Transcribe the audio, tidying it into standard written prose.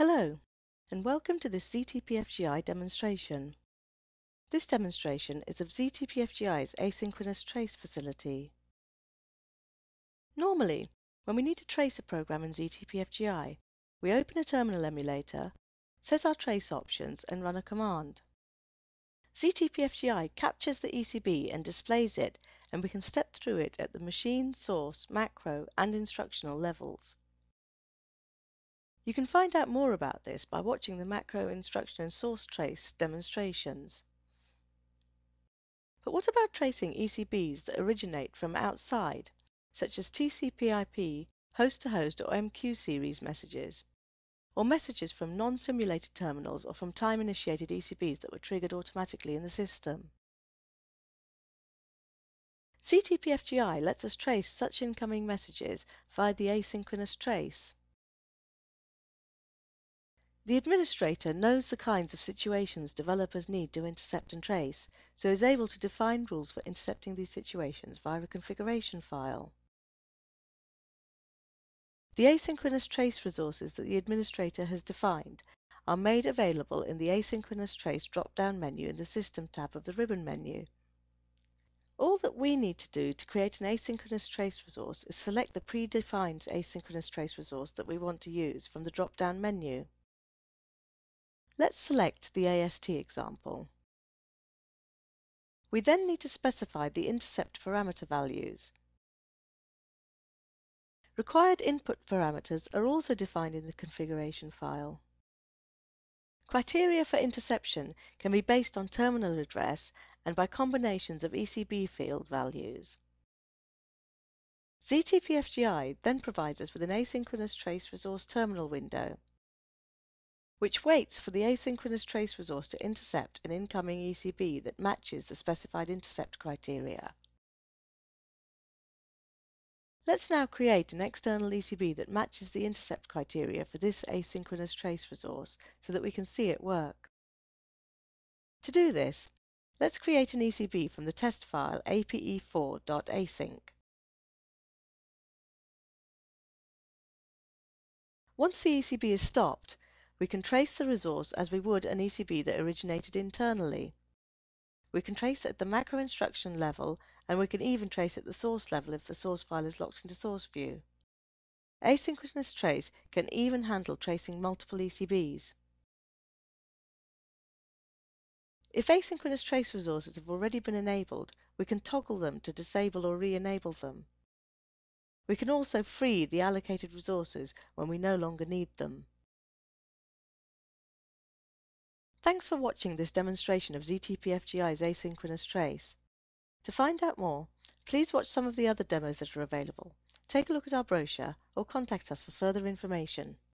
Hello, and welcome to this zTPFGI demonstration. This demonstration is of zTPFGI's Asynchronous Trace facility. Normally, when we need to trace a program in zTPFGI, we open a terminal emulator, set our trace options, and run a command. zTPFGI captures the ECB and displays it, and we can step through it at the machine, source, macro, and instructional levels. You can find out more about this by watching the macro, instruction, and source trace demonstrations. But what about tracing ECBs that originate from outside, such as TCP/IP, host-to-host, or MQ series messages, or messages from non-simulated terminals or from time-initiated ECBs that were triggered automatically in the system? zTPFGI lets us trace such incoming messages via the asynchronous trace. The administrator knows the kinds of situations developers need to intercept and trace, so is able to define rules for intercepting these situations via a configuration file. The asynchronous trace resources that the administrator has defined are made available in the Asynchronous Trace drop-down menu in the System tab of the ribbon menu. All that we need to do to create an asynchronous trace resource is select the predefined asynchronous trace resource that we want to use from the drop-down menu. Let's select the AST example. We then need to specify the intercept parameter values. Required input parameters are also defined in the configuration file. Criteria for interception can be based on terminal address and by combinations of ECB field values. zTPFGI then provides us with an asynchronous trace resource terminal window, which waits for the asynchronous trace resource to intercept an incoming ECB that matches the specified intercept criteria. Let's now create an external ECB that matches the intercept criteria for this asynchronous trace resource so that we can see it work. To do this, let's create an ECB from the test file ape4.async. Once the ECB is stopped, we can trace the resource as we would an ECB that originated internally. We can trace at the macro instruction level, and we can even trace at the source level if the source file is locked into source view. Asynchronous trace can even handle tracing multiple ECBs. If asynchronous trace resources have already been enabled, we can toggle them to disable or re-enable them. We can also free the allocated resources when we no longer need them. Thanks for watching this demonstration of zTPFGI's asynchronous trace. To find out more, please watch some of the other demos that are available, take a look at our brochure, or contact us for further information.